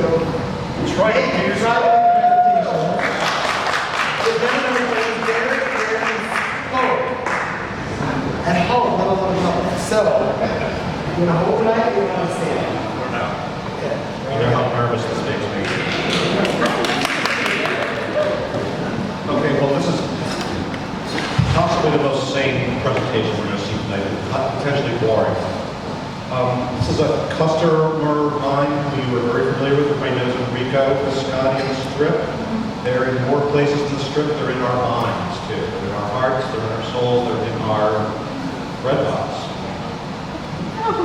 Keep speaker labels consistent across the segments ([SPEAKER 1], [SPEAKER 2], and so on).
[SPEAKER 1] to try it. Try it. And hold, let alone hold. So, you want to hold tonight or you want to stand?
[SPEAKER 2] Or no.
[SPEAKER 1] Okay.
[SPEAKER 2] You know how nervous this makes me. Okay, well this is possibly the most sane presentation we're going to see tonight. Potentially boring. This is a customer of mine who you were very familiar with. Everybody knows Enrico Piscotti and the Strip. They're in more places than the Strip. They're in our minds too. They're in our hearts, they're in our souls, they're in our bread box.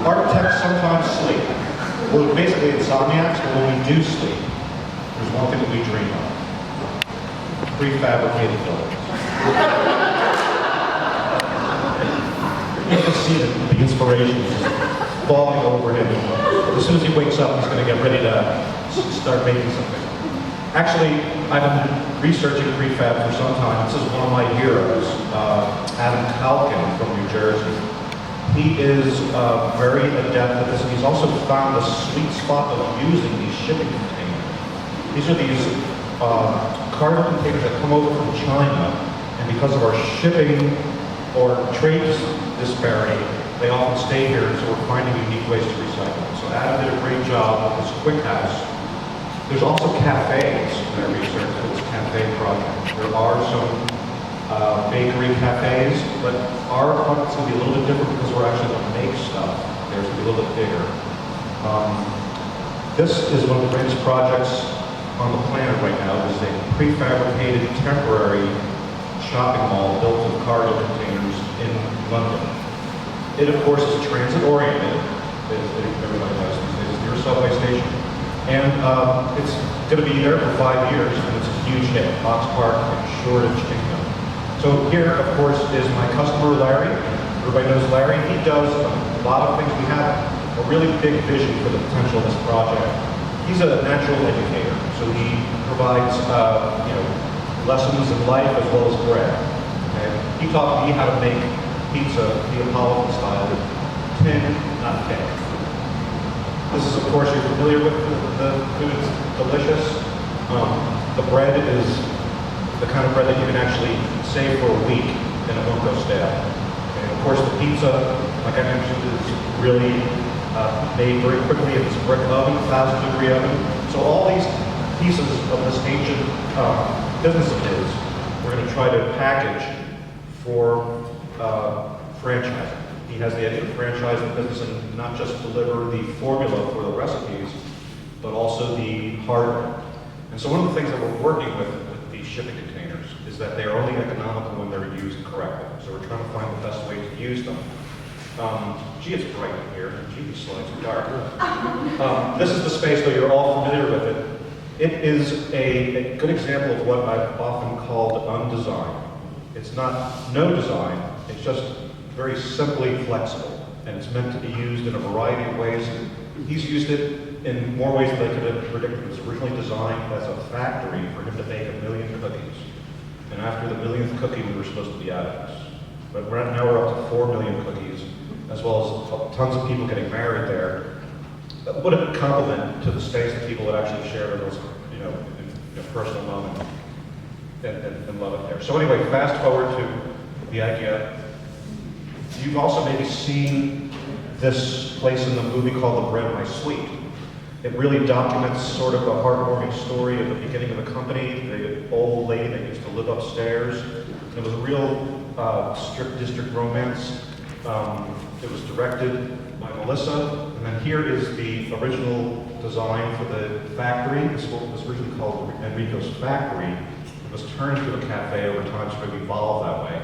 [SPEAKER 2] Architects sometimes sleep. We're basically insomniacs, but when we do sleep, there's one thing that we dream of. Prefabricated buildings. You can see the inspiration just falling over him. As soon as he wakes up, he's going to get ready to start making something. Actually, I've been researching prefab for some time. This is one of my heroes, Adam Kalkin from New Jersey. He is very adept at this, and he's also found the sweet spot of using these shipping containers. These are these cargo containers that come over from China, and because of our shipping or trade disparity, they often stay here, so we're finding unique ways to recycle them. So Adam did a great job with this quick house. There's also cafes that I researched for this cafe project. There are some bakery cafes, but our project's going to be a little bit different because we're actually going to make stuff. There's going to be a little bit bigger. This is one of the greatest projects on the planet right now. It is a prefabricated temporary shopping mall built with cargo containers in London. It, of course, is transit-oriented, as everybody knows these days. It's near a subway station. And it's going to be there for 5 years, and it's a huge hit. Ox Park and Shoreditch Kingdom. So here, of course, is my customer, Larry. Everybody knows Larry. He does a lot of things. We have a really big vision for the potential of this project. He's a natural educator, so he provides lessons in life as well as bread. Okay? He taught me how to make pizza Neapolitan style with tin, not cake. This is, of course, you're familiar with the food. It's delicious. The bread is the kind of bread that you can actually save for a week and it won't go stale. And of course, the pizza, like I mentioned, is really made very quickly in this brick oven, 1,000-degree oven. So all these pieces of this ancient business of his, we're going to try to package for franchising. He has the idea to franchise the business and not just deliver the formula for the recipes, but also the hardware. And so one of the things that we're working with these shipping containers is that they are only economical when they're used correctly. So we're trying to find the best way to use them. Gee, it's bright in here. Gee, these slides are dark. This is the space, though you're all familiar with it. It is a good example of what I've often called undesign. It's not no design, it's just very simply flexible. And it's meant to be used in a variety of ways. He's used it in more ways than I could have predicted. It was originally designed as a factory for him to make 1 million cookies. And after the 1,000,000th cookie, we were supposed to be out of this. But now we're up to 4 million cookies, as well as tons of people getting married there. What a compliment to the space that people would actually share in those, in a personal moment and love it there. So anyway, fast forward to the idea. You've also maybe seen this place in the movie called The Bread My Sweet. It really documents sort of a heartwarming story at the beginning of the company. The old lady that used to live upstairs. It was a real strip district romance. It was directed by Melissa. And then here is the original design for the factory. This was originally called Enrico's Factory. It was turned into a cafe over time, so it evolved that way.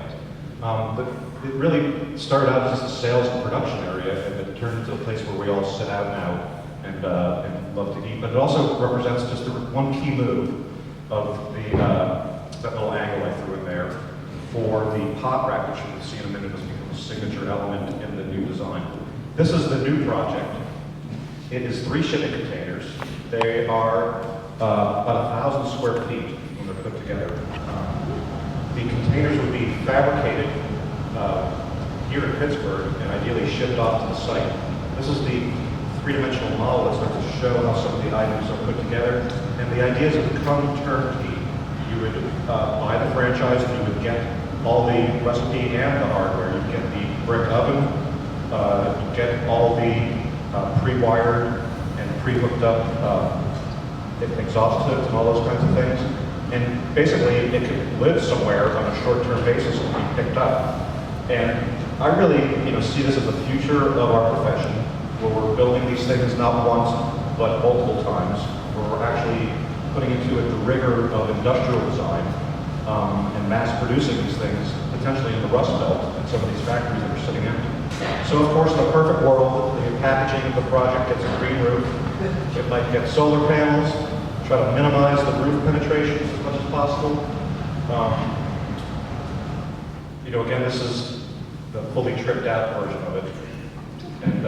[SPEAKER 2] But it really started out as just a sales and production area, and it turned into a place where we all sit out now and love to eat. But it also represents just the one key move of that little angle I threw in there for the pot rack, which you'll see in a minute as a signature element in the new design. This is the new project. It is 3 shipping containers. They are about 1,000 square feet when they're put together. The containers would be fabricated here in Pittsburgh and ideally shipped off to the site. This is the three-dimensional model that starts to show how some of the items are put together. And the idea is to become turnkey. You would buy the franchise and you would get all the recipe and the hardware. You'd get the brick oven, you'd get all the pre-wired and pre-hooked up exhaust tips and all those kinds of things. And basically, it could live somewhere on a short-term basis and be picked up. And I really, see this as the future of our profession, where we're building these things not once, but multiple times, where we're actually putting into it the rigor of industrial design and mass producing these things, potentially in the Rust Belt and some of these factories that are sitting empty. So of course, in a perfect world, the packaging of the project gets a green roof. It might get solar panels, try to minimize the roof penetration as much as possible. Again, this is the fully tripped out version of it. And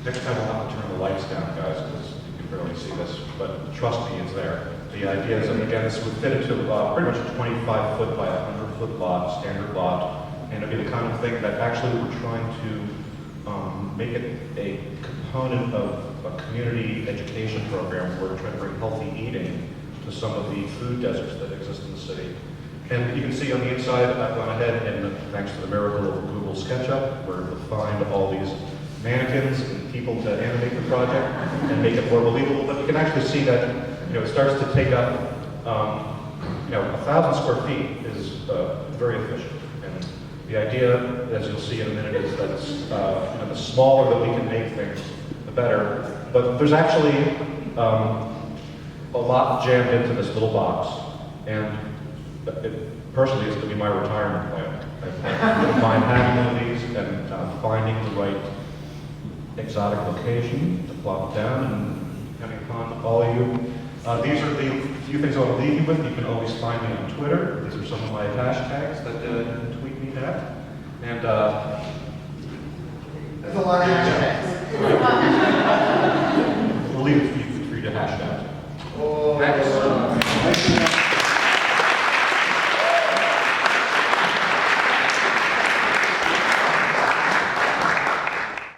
[SPEAKER 2] next time we'll have to turn the lights down, guys, because you can barely see this, but trust me, it's there. The idea is that, again, this would fit into pretty much a 25-foot by 100-foot lot, standard lot, and it'd be the kind of thing that actually we're trying to make it a component of a community education program where we're trying to bring healthy eating to some of the food deserts that exist in the city. And you can see on the inside, I've gone ahead and thanks to the miracle of Google SketchUp, we're able to find all these mannequins and people to animate the project and make it more believable. But you can actually see that, it starts to take up, 1,000 square feet is very efficient. And the idea, as you'll see in a minute, is that the smaller that we can make things, the better. But there's actually a lot jammed into this little box. And personally, it's going to be my retirement plan. I plan to find having one of these and finding the right exotic location to plop down, and depending upon all of you. These are the few things I want to leave you with. You can always find me on Twitter. These are some of my hashtags that you can tweet me at. And
[SPEAKER 1] There's a lot of hashtags.
[SPEAKER 2] we'll leave it for you to hashtag.
[SPEAKER 1] Oh.